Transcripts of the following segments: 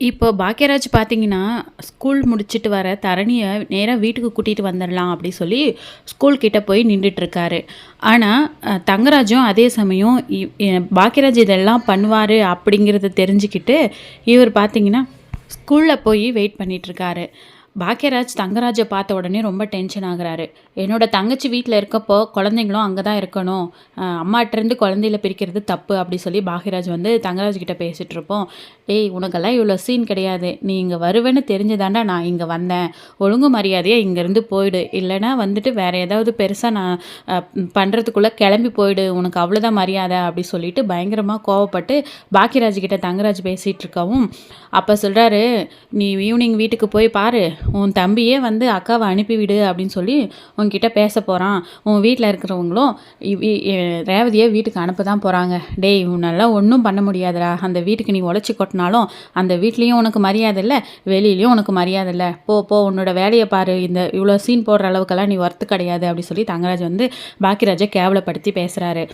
இப்போ பாக்யராஜ் பார்த்தீங்கன்னா, ஸ்கூல் முடிச்சுட்டு வர தரணிய நேரா வீட்டுக்கு கூட்டிட்டு வந்துரலாம் அப்படி சொல்லி ஸ்கூல் கிட்ட போய் நின்டுட்டுருக்காரு. ஆனா, தங்கராஜும் அதே சமயம் பாக்யராஜ் இதெல்லாம் பண்ணுவாரு அப்படிங்கிறத தெரிஞ்சுக்கிட்டு, இவர் பார்த்தீங்கன்னா, ஸ்கூல்ல போய் வெயிட் பண்ணிட்டுருக்காரு. பாக்யராஜ் தங்கராஜை பார்த்த உடனே ரொம்ப டென்ஷன் ஆகுறாரு. என்னோட தங்கச்சி வீட்டில் இருக்கப்போ குழந்தைங்களும் அங்கே தான் இருக்கணும், அம்மாட்டிருந்து குழந்தையில பிரிக்கிறது தப்பு அப்படி சொல்லி பாக்யராஜ் வந்து தங்கராஜ் கிட்ட பேசிகிட்டு இருப்போம். ஏய், உனக்கெல்லாம் இவ்வளோ சீன் கிடையாது, நீ இங்கே வருவேன்னு தெரிஞ்சுதாண்டா நான் இங்கே வந்தேன், ஒழுங்கு மரியாதையாக இங்கேருந்து போயிடு, இல்லைனா வந்துட்டு வேறு ஏதாவது பெருசாக நான் பண்ணுறதுக்குள்ளே கிளம்பி போயிடு, உனக்கு அவ்வளோதான் மரியாதை அப்படி சொல்லிட்டு பயங்கரமாக கோவப்பட்டு பாக்யராஜ் கிட்ட தங்கராஜ் பேசிகிட்டு இருக்கவும், அப்போ சொல்கிறாரு, நீ ஈவினிங் வீட்டுக்கு போய் பாரு, உன் தம்பியே வந்து அக்காவை அனுப்பிவிடு அப்படின்னு சொல்லி உன்கிட்ட பேச போகிறான், உன் வீட்டில் இருக்கிறவங்களும் ரேவதியை வீட்டுக்கு அனுப்ப தான் போகிறாங்க. டேய், உன்னெல்லாம் ஒன்றும் பண்ண முடியாதுடா, அந்த வீட்டுக்கு நீ உழைச்சி கொட்டினாலும் அந்த வீட்லேயும் உனக்கு மரியாதை இல்லை, வெளியிலையும் உனக்கு மரியாதை இல்லை, போ போ உன்னோட வேலையை பாரு, இந்த இவ்வளோ சீன் போடுற அளவுக்கெல்லாம் நீ ஒர்த்து கிடையாது அப்படி சொல்லி தங்கராஜ் வந்து பாக்யராஜை கேவலப்படுத்தி பேசுகிறாரு.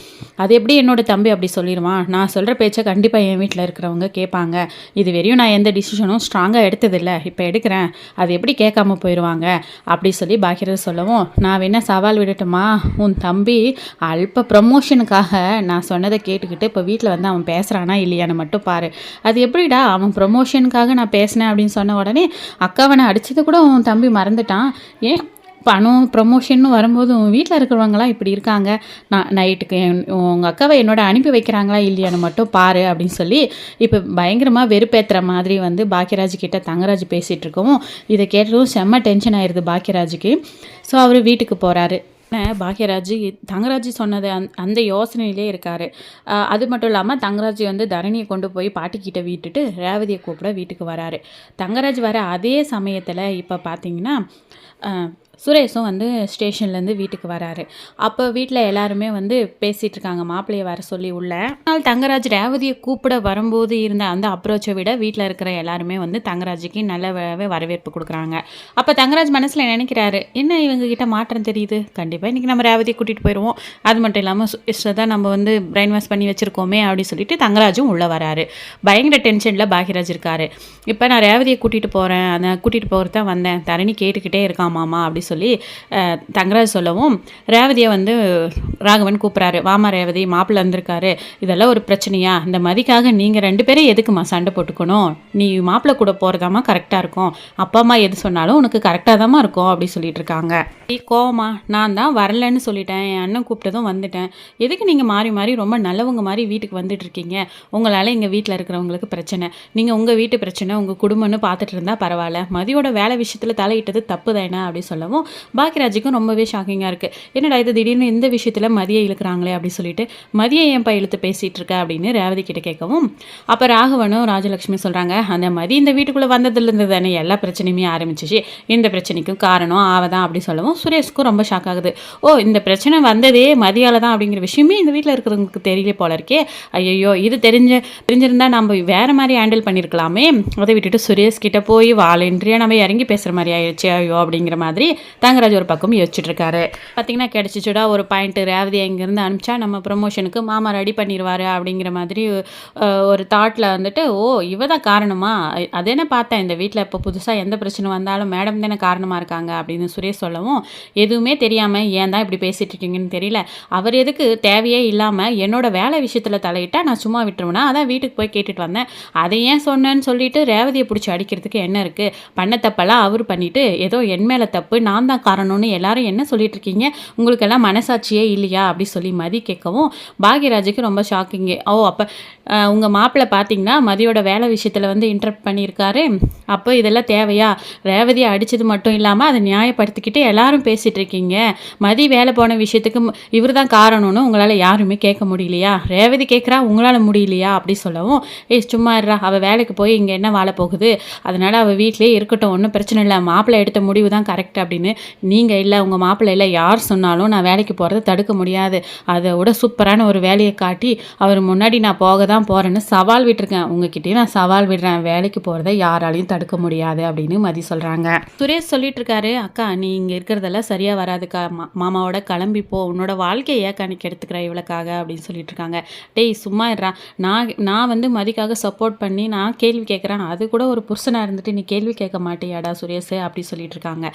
அது எப்படி என்னோட தம்பி அப்படி சொல்லிடுவான், நான் சொல்கிற பேச்சை கண்டிப்பாக என் வீட்டில் இருக்கிறவங்க கேட்பாங்க, இது வரையும் நான் எந்த டிசிஷனும் ஸ்ட்ராங்காக எடுத்ததில்லை, இப்போ எடுக்கிறேன், அது எப்படி கேட்காம போயிடுவாங்க அப்படி சொல்லி பாக்யராஜ் சொல்லவும், நான் வேணா சவால் விடட்டுமா, உன் தம்பி அல்ப ப்ரமோஷனுக்காக நான் சொன்னதை கேட்டுக்கிட்டு இப்போ வீட்டில் வந்து அவன் பேசுகிறானா இல்லையான்னு மட்டும் பாரு, அது எப்படிடா அவன் ப்ரமோஷனுக்காக நான் பேசினேன் அப்படின்னு சொன்ன உடனே அக்காவை நான் அடித்தது கூட உன் தம்பி மறந்துட்டான், ஏன் பணம் ப்ரமோஷன்னு வரும்போது உன் வீட்டில் இருக்கிறவங்களாம் இப்படி இருக்காங்க, நான் நைட்டுக்கு உங்கள் அக்காவை என்னோட அனுப்பி வைக்கிறாங்களா இல்லையான்னு மட்டும் பாரு அப்படின்னு சொல்லி இப்போ பயங்கரமாக வெறுப்பேற்றுற மாதிரி வந்து பாக்யராஜ் கிட்ட தங்கராஜ் பேசிகிட்டு இருக்கவும், இதை கேட்டதும் செம்ம டென்ஷன் ஆயிடுது பாக்யராஜுக்கு. ஸோ அவர் வீட்டுக்கு போகிறாரு. பாக்யராஜ் தங்கராஜ் சொன்னது அந்த யோசனையிலே இருக்கார். அது மட்டும் இல்லாமல் தங்கராஜ் வந்து தரணியை கொண்டு போய் பாட்டிக்கிட்ட விட்டுட்டு ரேவதியை கூப்பிட வீட்டுக்கு வராரு. தங்கராஜ் வர அதே சமயத்தில் இப்போ பார்த்தீங்கன்னா சுரேஷும் வந்து ஸ்டேஷன்லேருந்து வீட்டுக்கு வராரு. அப்போ வீட்டில் எல்லாருமே வந்து பேசிகிட்டு இருக்காங்க, மாப்பிள்ளையை வர சொல்லி உள்ள. ஆனால் தங்கராஜ் ரேவதியை கூப்பிட வரும்போது இருந்த அந்த அப்ரோச்சை விட வீட்டில் இருக்கிற எல்லாருமே வந்து தங்கராஜுக்கு நல்ல வரவேற்பு கொடுக்குறாங்க. அப்போ தங்கராஜ் மனசில் நினைக்கிறாரு, என்ன இவங்ககிட்ட மாற்றம் தெரியுது, கண்டிப்பாக இன்றைக்கி நம்ம ரேவதியை கூட்டிகிட்டு போயிடுவோம், அது மட்டும் இல்லாமல் இஷ்டம் தான் நம்ம வந்து பிரெயின் வாஷ் பண்ணி வச்சுருக்கோமே அப்படின்னு சொல்லிட்டு தங்கராஜும் உள்ளே வராரு. பயங்கர டென்ஷனில் பாக்யராஜ் இருக்காரு. இப்போ நான் ரேவதியை கூட்டிகிட்டு போகிறேன், அதை கூட்டிகிட்டு போகிறது தான் வந்தேன், தரணி கேட்டுக்கிட்டே இருக்கான் மாமா அப்படி சொல்லி தங்கராஜ் சொல்லவும், ரேவதியை வந்து ராகவன் கூப்பிட்றாரு, வாமா ரேவதி, மாப்பிள்ளை வந்திருக்காரு, இதெல்லாம் ஒரு பிரச்சனையா, இந்த மதிக்காக நீங்கள் 2 பேரும் எதுக்குமா சண்டை போட்டுக்கணும், நீ மாப்பிள்ளை கூட போகிறதாமா கரெக்டாக இருக்கும், அப்பா அம்மா எது சொன்னாலும் உனக்கு கரெக்டாக தாம்மா இருக்கும் அப்படி சொல்லிட்டு இருக்காங்க. கோவமா, நான் தான் வரலன்னு சொல்லிட்டேன், என் அண்ணன் கூப்பிட்டதும் வந்துட்டேன், எதுக்கு நீங்கள் மாறி மாறி ரொம்ப நல்லவங்க மாதிரி வீட்டுக்கு வந்துட்டு இருக்கீங்க, உங்களால் எங்கள் வீட்டில் இருக்கிறவங்களுக்கு பிரச்சனை, நீங்கள் உங்கள் வீட்டு பிரச்சனை உங்கள் குடும்பம்னு பார்த்துட்டு இருந்தால் பரவாயில்ல, மதியோட வேலை விஷயத்தில் தலையிட்டது தப்பு தானே அப்படி சொல்லவும் பாக்யராஜுக்கும் ரொம்பவே ஷாக்கிங்காக இருக்குது. என்னடா இது திடீர்னு இந்த விஷயத்தில் மதியை இழுக்கிறாங்களே அப்படி சொல்லிட்டு, மதியை ஏன் இழுத்து பேசிகிட்டு இருக்க அப்படின்னு ரேவதி கிட்ட கேட்கவும், அப்போ ராகவனும் ராஜலட்சுமி சொல்கிறாங்க, அந்த மதி இந்த வீட்டுக்குள்ளே வந்ததுலேருந்து தானே எல்லா பிரச்சனையுமே ஆரம்பிச்சிச்சு, இந்த பிரச்சனைக்கும் காரணம் ஆவதான் அப்படி சொல்லவும் சுரேஷ்க்கும் ரொம்ப ஷாக் ஆகுது. ஓ, இந்த பிரச்சனை வந்ததே மதியால் தான் அப்படிங்கிற விஷயமே இந்த வீட்டில் இருக்கிறவங்களுக்கு தெரியல போல இருக்கே, ஐயோ இது தெரிஞ்சிருந்தா நம்ம வேறு மாதிரி ஹேண்டில் பண்ணியிருக்கலாமே, அதை விட்டுட்டு சுரேஷ் கிட்ட போய் வாலண்டியாக நம்ம இறங்கி பேசுகிற மாதிரி ஆயிடுச்சு ஐயோ அப்படிங்கிற மாதிரி தங்கராஜ் ஒரு பக்கம் யோசிச்சுட்டு இருக்காரு. பார்த்தீங்கன்னா கிடைச்சிச்சுடா ஒரு பாயிண்ட், ரேவதியை இங்கேருந்து அனுப்பிச்சா நம்ம ப்ரொமோஷனுக்கு மாமா ரெடி பண்ணிடுவார் அப்படிங்கிற மாதிரி ஒரு தாட்டில் வந்துட்டு, ஓ இவ தான் காரணமா, அதேனே பார்த்தேன் இந்த வீட்டில் இப்போ புதுசாக எந்த பிரச்சனை வந்தாலும் மேடம் தானே காரணமாக இருக்காங்க அப்படின்னு சுரேஷ் சொல்லவும், எதுவுமே தெரியாமல் ஏன் தான் இப்படி பேசிகிட்டு இருக்கீங்கன்னு தெரியல, அவர் எதுக்கு தேவையே இல்லாமல் என்னோட வேலை விஷயத்தில் தலையிட்டால் நான் சும்மா விட்டுருவேன்னா, அதான் வீட்டுக்கு போய் கேட்டுட்டு வந்தேன், அதை ஏன் சொன்னேன்னு சொல்லிட்டு ரேவதியை பிடிச்சி அடிக்கிறதுக்கு என்ன இருக்குது, பண்ண தப்பெல்லாம் அவர் பண்ணிவிட்டு ஏதோ என் மேலே தப்பு நான் தான் காரணம்னு எல்லாரும் என்ன சொல்லிட்டு இருக்கீங்க, உங்களுக்கு எல்லாம் மனசாட்சியே இல்லையா அப்படி சொல்லி மதி கேட்கவும் பாக்யராஜுக்கு ரொம்ப ஷாக்கிங்கு. ஓ, அப்போ உங்கள் மாப்பிள்ளை பார்த்தீங்கன்னா மதியோட வேலை விஷயத்தில் வந்து இன்டரப்ட் பண்ணியிருக்காரு, அப்போ இதெல்லாம் தேவையா, ரேவதியை அடித்தது மட்டும் இல்லாமல் அதை நியாயப்படுத்திக்கிட்டு எல்லாரும் பேசிகிட்டு இருக்கீங்க, மதி வேலை போன விஷயத்துக்கு இவர் தான் காரணம்னு உங்களால் யாருமே கேட்க முடியலையா, ரேவதி கேட்குறா உங்களால் முடியலையா அப்படி சொல்லவும், சும்மா இருறா, அவள் வேலைக்கு போய் இங்கே என்ன வாழ போகுது, அதனால் அவள் வீட்டிலே இருக்கட்டும், ஒன்றும் பிரச்சனை இல்லை, மாப்பிள்ளை எடுத்த முடிவு தான் கரெக்ட் அப்படின்னு நீங்கள் இல்லை, உங்கள் மாப்பிள்ளை இல்லை, யார் சொன்னாலும் நான் வேலைக்கு போகிறத தடுக்க முடியாது, அதை விட சூப்பரான ஒரு வேலையை காட்டி அவர் முன்னாடி நான் போக தான் போகிறேன்னு சவால் விட்டுருக்கேன். உங்ககிட்டயே நான் சவால் விடுறேன். வேலைக்கு போகிறத யாராலையும் தடுக்க முடியாது அப்படின்னு மதி சொல்கிறாங்க. சுரேஷ் சொல்லிட்டு இருக்காரு, அக்கா நீ இங்கே இருக்கிறதெல்லாம் சரியாக வராதுக்கா. மாமாவோட கிளம்பி போ. உன்னோட வாழ்க்கையை ஏன் கணக்கு எடுத்துக்கிற இவளுக்காக அப்படின்னு சொல்லிட்டு இருக்காங்க. டேய் சும்மா இருறா. நான் வந்து மதிக்காக சப்போர்ட் பண்ணி நான் கேள்வி கேட்குறேன். அது கூட ஒரு புருஷனாக இருந்துட்டு நீ கேள்வி கேட்க மாட்டியாடா சுரேஷ் அப்படி சொல்லிட்டு இருக்காங்க.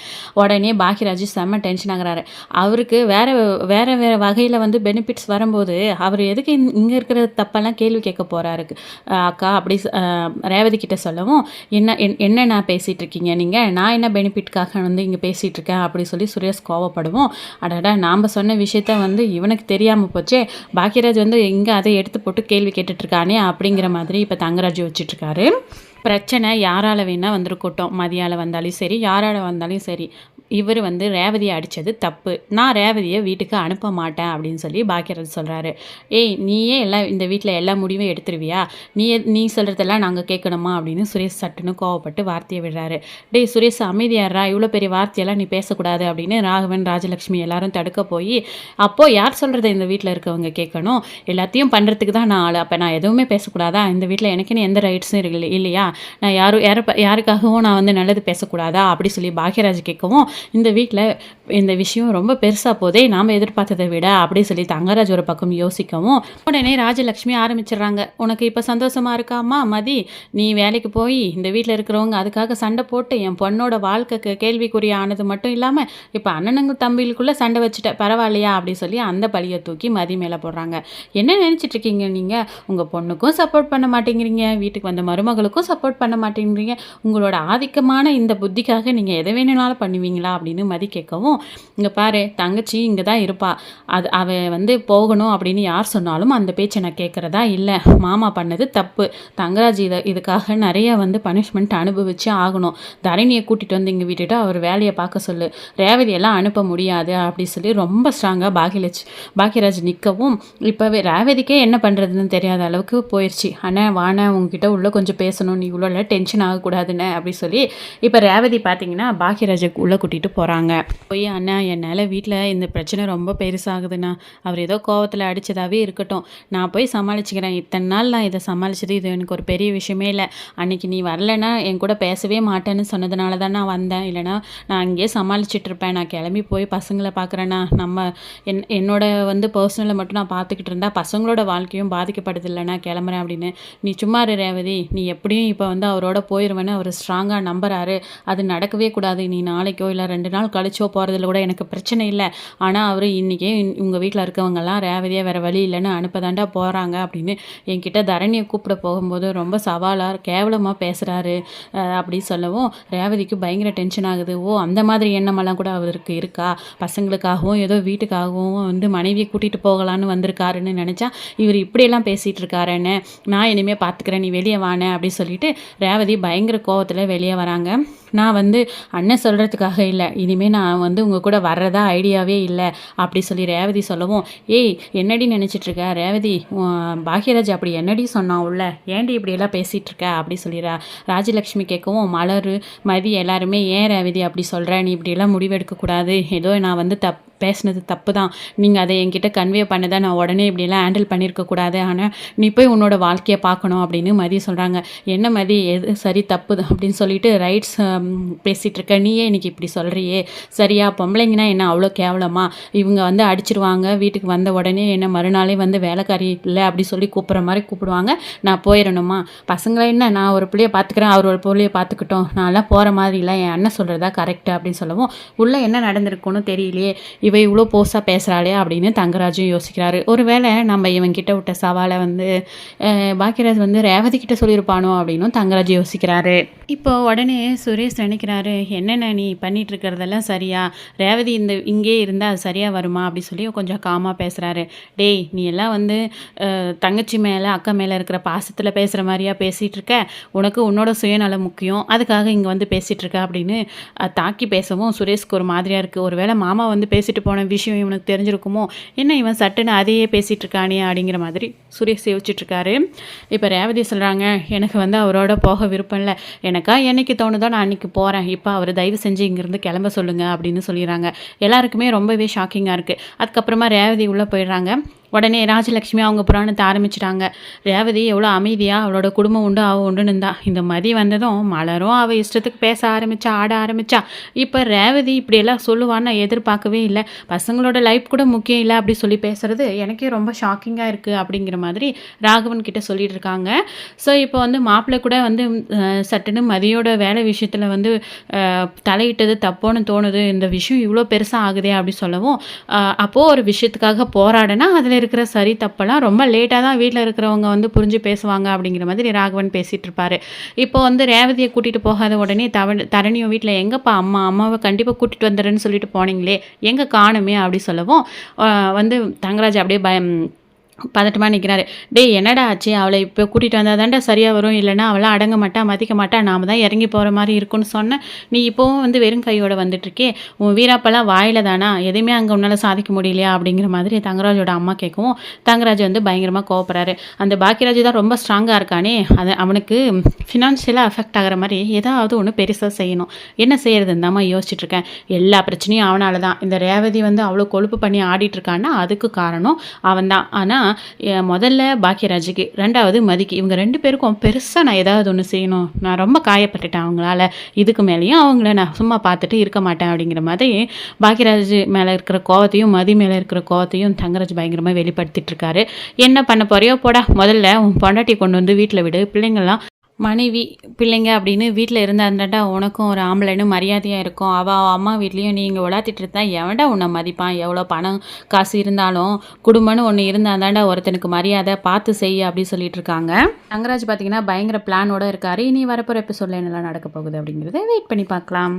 உடனே பாக்கியராஜ் செம்ம டென்ஷன் ஆகுறாரு. அவருக்கு வேற வேற வேற வகையில் வந்து பெனிஃபிட்ஸ் வரும்போது அவர் எதுக்கு இங்கே இருக்கிற தப்பெல்லாம் கேள்வி கேட்க போகிறாரு அக்கா அப்படி ரேவதி கிட்ட சொல்லவும், என்ன நான் பேசிகிட்டு இருக்கீங்க நீங்கள், நான் என்ன பெனிஃபிட்காக வந்து இங்கே பேசிகிட்டு இருக்கேன் அப்படி சொல்லி சுரேஷ் கோவப்படுவோம். அடடா நாம் சொன்ன விஷயத்த வந்து இவனுக்கு தெரியாமல் போச்சே, பாக்கியராஜ் வந்து இங்கே அதை எடுத்து போட்டு கேள்வி கேட்டுட்ருக்கானே அப்படிங்கிற மாதிரி இப்போ தங்கராஜ் வச்சுட்ருக்காரு. பிரச்சனை யாரால் வேணால் வந்துருக்கட்டும், மதியால் வந்தாலும் சரி யாரால் வந்தாலும் சரி, இவர் வந்து ரேவதியை அடித்தது தப்பு. நான் ரேவதியை வீட்டுக்கு அனுப்ப மாட்டேன் அப்படின்னு சொல்லி பாக்கியராஜ் சொல்கிறாரு. ஏய் நீயே எல்லாம் இந்த வீட்டில் எல்லா முடிவும் எடுத்துருவியா, நீ சொல்கிறதெல்லாம் நாங்கள் கேட்கணுமா அப்படின்னு சுரேஷ் சட்டுன்னு கோவப்பட்டு வார்த்தையை விடுறாரு. டேய் சுரேஷ் அமைதியாடுறா, இவ்வளோ பெரிய வார்த்தையெல்லாம் நீ பேசக்கூடாது அப்படின்னு ராகவன் ராஜலக்ஷ்மி எல்லாரும் தடுக்க போய், அப்போது யார் சொல்கிறத இந்த வீட்டில் இருக்கவங்க கேட்கணும், எல்லாத்தையும் பண்ணுறதுக்கு தான் நான் ஆள், அப்போ நான் எதுவுமே பேசக்கூடாதா, இந்த வீட்டில் எனக்குன்னு எந்த ரைட்ஸும் இல்லையா, நான் யாருக்காகவும் நான் வந்து நல்லது பேசக்கூடாதா அப்படி சொல்லி பாக்கியராஜ் கேட்கவும், இந்த வீட்டில் இந்த விஷயம் ரொம்ப பெருசாக போதே, நாம் எதிர்பார்த்ததை விட அப்படி சொல்லி தங்கராஜ் ஒரு பக்கம் யோசிக்கவும், உடனே ராஜலக்ஷ்மி ஆரம்பிச்சிடுறாங்க. உனக்கு இப்போ சந்தோஷமாக இருக்காமா மதி, நீ வேலைக்கு போய் இந்த வீட்டில் இருக்கிறவங்க அதுக்காக சண்டை போட்டு என் பொண்ணோட வாழ்க்கைக்கு கேள்விக்குறி ஆனது மட்டும் இல்லாமல் இப்போ அண்ணனுங்க தம்பிகளுக்குள்ளே சண்டை வச்சுட்ட பரவாயில்லையா அப்படி சொல்லி அந்த பழியை தூக்கி மதி மேலே போடுறாங்க. என்ன நினச்சிட்ருக்கீங்க நீங்கள், உங்கள் பொண்ணுக்கும் சப்போர்ட் பண்ண மாட்டேங்கிறீங்க, வீட்டுக்கு வந்த மருமகளுக்கும் சப்போர்ட் பண்ண மாட்டேங்கிறீங்க, உங்களோட ஆதிக்கமான இந்த புத்திக்காக நீங்கள் எதை வேணும்னாலும் பண்ணுவீங்களா அப்படின்னு மதி கேட்கவும், இங்கே பாரு தங்கச்சி இங்கே தான் இருப்பா, அவ வந்து போகணும் அப்படின்னு யார் சொன்னாலும் அந்த பேச்சை நான் கேட்குறதா இல்லை, மாமா பண்ணது தப்பு, தங்கராஜ் இதுக்காக நிறைய வந்து பனிஷ்மெண்ட் அனுபவிச்சு ஆகணும், தரணியை கூட்டிகிட்டு வந்து இங்கே விட்டுட்டு அவர் வேலையை பார்க்க சொல்லு, ரேவதியெல்லாம் அனுப்ப முடியாது அப்படி சொல்லி ரொம்ப ஸ்ட்ராங்காக பாக்கியராஜ் நிற்கவும், இப்போவே ரேவதிக்கே என்ன பண்ணுறதுன்னு தெரியாத அளவுக்கு போயிடுச்சு. அண்ணா வாண்ணா உங்ககிட்ட உள்ளே கொஞ்சம் பேசணும், நீ இவ்வளோ டென்ஷன் ஆகக்கூடாதுன்னு அப்படி சொல்லி இப்போ ரேவதி பார்த்தீங்கன்னா பாக்கியராஜுக்கு உள்ளே கூட்டிகிட்டு போகிறாங்க. போய் அண்ணா என்னால் வீட்டில் இந்த பிரச்சனை ரொம்ப பெருசாகுதுண்ணா, அவர் ஏதோ கோவத்தில் அடித்ததாகவே இருக்கட்டும், நான் போய் சமாளிச்சுக்கிறேன், இத்தனை நாள் நான் இதை சமாளிச்சது இது எனக்கு ஒரு பெரிய விஷயமே இல்லை, அன்றைக்கி நீ வரலைன்னா என் கூட பேசவே மாட்டேன்னு சொன்னதுனால தான் நான் வந்தேன், இல்லைனா நான் அங்கேயே சமாளிச்சுட்டு இருப்பேன், நான் கிளம்பி போய் பசங்களை பார்க்குறேன்னா என்னோட வந்து பர்சனலை மட்டும் நான் பார்த்துக்கிட்டு இருந்தால் பசங்களோட வாழ்க்கையும் பாதிக்கப்படுது இல்லைனா கிளம்புறேன் அப்படின்னு. நீ சும்மா இரு ரேவதி, நீ எப்படியும் இப்போ வந்து அவரோட போயிடுவேன்னு அவர் ஸ்ட்ராங்காக நம்புறாரு, அது நடக்கவே கூடாது, நீ நாளைக்கோ இல்லை 2 நாள் கழிச்சோ போகிறதுல கூட எனக்கு பிரச்சனை இல்லை, ஆனால் அவர் இன்றைக்கே உங்கள் வீட்டில் இருக்கவங்கெல்லாம் ரேவதியாக வேறு வழி இல்லைன்னு அனுப்பதாண்டா போகிறாங்க அப்படின்னு என்கிட்ட தரணியை கூப்பிட போகும்போது ரொம்ப சவாலாக கேவலமாக பேசுகிறாரு அப்படி சொல்லவும் ரேவதிக்கு பயங்கர டென்ஷன் ஆகுது. ஓ அந்த மாதிரி எண்ணமெல்லாம் கூட அவருக்கு இருக்கா, பசங்களுக்காகவும் ஏதோ வீட்டுக்காகவும் வந்து மனைவியை கூட்டிகிட்டு போகலான்னு வந்திருக்காருன்னு நினச்சா இவர் இப்படியெல்லாம் பேசிகிட்டு இருக்காருன்னு, நான் இனிமேல் பார்த்துக்கிறேன் நீ வெளியே வானே அப்படி சொல்லிட்டு ரேவதி பயங்கர கோவத்தில் வெளியே வராங்க. நான் வந்து அண்ணன் சொல்கிறதுக்காக இல்லை, இனிமேல் நான் வந்து உங்கள் கூட வர்றதா ஐடியாவே இல்லை அப்படி சொல்லி ரேவதி சொல்லவும், ஏய் என்னடி நினச்சிட்ருக்க ரேவதி, பாக்கியராஜ் அப்படி என்னடி சொன்னான் உள்ள, ஏன்டி இப்படியெல்லாம் பேசிகிட்ருக்க அப்படி சொல்லிடுறா. ராஜலக்ஷ்மி கேட்கவும், மலர் மதி எல்லாருமே ஏன் ரேவதி அப்படி சொல்கிறேன், நீ இப்படியெல்லாம் முடிவெடுக்கக்கூடாது, ஏதோ நான் வந்து பேசினது தப்பு தான், நீங்கள் அதை என்கிட்ட கன்வே பண்ணதான் நான் உடனே இப்படியெல்லாம் ஹேண்டில் பண்ணியிருக்கக்கூடாது, ஆனால் நீ போய் உன்னோட வாழ்க்கையை பார்க்கணும் அப்படின்னு மதி சொல்கிறாங்க. என்ன மதி எது சரி தப்பு அப்படின்னு சொல்லிட்டு ரைட்ஸ் பேசிகிட்டு இருக்க, நீயே இன்னைக்கு இப்படி சொல்கிறியே சரியா, பொம்பளைங்கன்னா என்ன அவ்வளோ கேவலமா, இவங்க வந்து அடிச்சிருவாங்க, வீட்டுக்கு வந்த உடனே என்ன மறுநாளே வந்து வேலைக்காரி இல்லை அப்படி சொல்லி கூப்பிட்ற மாதிரி கூப்பிடுவாங்க, நான் போயிடணுமா, பசங்களை என்ன நான் ஒரு பிள்ளையை பார்த்துக்கிறேன் அவர் ஒரு பிள்ளையை பார்த்துக்கிட்டோம், நான்லாம் போகிற மாதிரி இல்லை, என் அண்ணன் சொல்கிறதா கரெக்டு அப்படின்னு சொல்லவும், உள்ளே என்ன நடந்திருக்குன்னு தெரியலையே, இவ இவ்வளோ போஸாக பேசுகிறாளே அப்படின்னு தங்கராஜும் யோசிக்கிறாரு. ஒருவேளை நம்ம இவங்கிட்ட விட்ட சவாலை வந்து பாக்கியராஜ் வந்து ரேவதி கிட்ட சொல்லியிருப்பானோ அப்படின்னும் தங்கராஜ் யோசிக்கிறாரு. இப்போ உடனே சுரேஷ் நினைக்கிறாரு, என்னென்ன நீ பண்ணிட்டு இருக்கிறதெல்லாம் சரியா, ரேவதி இங்கே இருந்தால் அது சரியாக வருமா அப்படி சொல்லி கொஞ்சம் காமாக பேசுகிறாரு. டேய் நீ எல்லாம் வந்து தங்கச்சி மேலே அக்கா மேலே இருக்கிற பாசத்தில் பேசுகிற மாதிரியா பேசிகிட்டு இருக்க, உனக்கு உன்னோட சுயநலம் முக்கியம், அதுக்காக இங்கே வந்து பேசிகிட்டு இருக்க அப்படின்னு தாக்கி பேசவும் சுரேஷ்க்கு ஒரு மாதிரியாக இருக்குது. ஒருவேளை மாமா வந்து பேசிட்டு போன விஷயம் இவனுக்கு தெரிஞ்சிருக்குமோ, என்ன இவன் சட்டுன்னு அதையே பேசிகிட்டு இருக்கானே அப்படிங்கிற மாதிரி சுரேஷ் யோசிச்சுட்ருக்காரு. இப்போ ரேவதி சொல்கிறாங்க, எனக்கு வந்து அவரோட போக விருப்பம் இல்லை, எனக்கா என்னைக்கு தோணுதோ நான் அன்றைக்கி போகிறேன், இப்போ அவர் தயவு செஞ்சு இங்கேருந்து கிளம்ப சொல்லுங்கள் அப்படின்னு சொல்லிடுறாங்க. எல்லாருக்குமே ரொம்பவே ஷாக்கிங்காக இருக்குது. அதுக்கப்புறமா ரேவதி உள்ளே போயிடுறாங்க. உடனே ராஜலக்ஷ்மி அவங்க புராணத்தை ஆரம்பிச்சிட்டாங்க. ரேவதி எவ்வளோ அமைதியாக அவளோட குடும்பம் உண்டு அவள் உண்டுன்னு இருந்தா. இந்த மதி வந்ததும் மலரும் அவள் இஷ்டத்துக்கு பேச ஆரம்பித்தா, ஆட ஆரம்பித்தா. இப்போ ரேவதி இப்படியெல்லாம் சொல்லுவான்னு நான் எதிர்பார்க்கவே இல்லை. பசங்களோட லைஃப் கூட முக்கியம் இல்லை அப்படி சொல்லி பேசுகிறது எனக்கே ரொம்ப ஷாக்கிங்காக இருக்குது அப்படிங்கிற மாதிரி ராகவன் கிட்ட சொல்லிட்டு இருக்காங்க. ஸோ இப்போ வந்து மாப்பிள்ளை கூட வந்து சட்டுன்னு மதியோட வேலை விஷயத்தில் வந்து தலையிட்டது தப்போன்னு தோணுது. இந்த விஷயம் இவ்வளோ பெருசாக ஆகுதே அப்படி சொல்லவும், அப்போது ஒரு விஷயத்துக்காக போராடினா அதில் இருக்கிற சரி தப்பெல்லாம் ரொம்ப லேட்டாக தான் வீட்டில் இருக்கிறவங்க வந்து புரிஞ்சு பேசுவாங்க அப்படிங்கிற மாதிரி ராகவன் பேசிகிட்டு இருப்பார். இப்போ வந்து ரேவதியை கூட்டிகிட்டு போகாத உடனே தரணியும் வீட்டில் எங்கப்பா அம்மாவை கண்டிப்பாக கூட்டிகிட்டு வந்துடுறேன்னு சொல்லிட்டு போனீங்களே எங்கே காணுமே அப்படி சொல்லவும் வந்து தங்கராஜ் அப்படியே பதட்டமாக நிற்கிறாரு. டேய் என்னடா ஆச்சு, அவளை இப்போ கூட்டிகிட்டு வந்தால் தாண்டா சரியாக வரும், இல்லைனா அவளாம் அடங்க மாட்டா மதிக்க மாட்டா, நாம் தான் இறங்கி போகிற மாதிரி இருக்குன்னு சொன்னேன். நீ இப்போவும் வந்து வெறும் கையோடு வந்துட்டுருக்கே, உன் வீராப்பெல்லாம் வாயில் தானா, எதுவுமே அங்கே உன்னால் சாதிக்க முடியலையா அப்படிங்கிற மாதிரி தங்கராஜோட அம்மா கேட்கவும் தங்கராஜ் வந்து பயங்கரமாக கோவப்படுறாரு. அந்த பாக்கியராஜ் தான் ரொம்ப ஸ்ட்ராங்காக இருக்கானே, அது அவனுக்கு ஃபினான்ஷியலாக அஃபெக்ட் ஆகிற மாதிரி ஏதாவது ஒன்று பெருசாக செய்யணும், என்ன செய்கிறதுன்னு தான் யோசிச்சுட்ருக்கேன். எல்லா பிரச்சனையும் அவனால தான். இந்த ரேவதி வந்து அவ்வளோ கொழுப்பு பண்ணி ஆடிட்டுருக்கான்னா அதுக்கு காரணம் அவன் தான். ஆனால் முதல்ல பாக்கியராஜுக்கு, ரெண்டாவது மதிக்கு, இவங்க 2 பேருக்கும் பெருசாக நான் ஏதாவது ஒன்று செய்யணும். நான் ரொம்ப காயப்பட்டுட்டேன் அவங்களால, இதுக்கு மேலேயும் அவங்கள நான் சும்மா பார்த்துட்டு இருக்க மாட்டேன் அப்படிங்கிற மாதிரி பாக்கியராஜ் மேலே இருக்கிற கோவத்தையும் மதி மேலே இருக்கிற கோவத்தையும் தங்கராஜ் பயங்கரமாக வெளிப்படுத்திட்டு இருக்காரு. என்ன பண்ண போறியோ போடா, முதல்ல உன் பொண்டாட்டி கொண்டு வந்து வீட்டில் விடு, பிள்ளைங்கள்லாம் மனைவி பிள்ளைங்க அப்படின்னு வீட்டில் இருந்தாண்டாண்டா உனக்கும் ஒரு ஆம்பளைன்னு மரியாதையாக இருக்கும். அவள் அம்மா வீட்லேயும் நீங்கள் விளாத்திட்டு இருந்தா எவன்டா உன்னை மதிப்பான், எவ்வளோ பணம் காசு இருந்தாலும் குடும்பம்னு ஒன்று இருந்தாண்டாண்டா ஒருத்தனுக்கு மரியாதை பார்த்து செய்ய அப்படி சொல்லிட்டு இருக்காங்க. தங்கராஜ் பார்த்தீங்கன்னா பயங்கர பிளானோட இருக்காரு. இனி வரப்போகிற எபிசோடில் என்னெல்லாம் நடக்க போகுது அப்படிங்கிறத வெயிட் பண்ணி பார்க்கலாம்.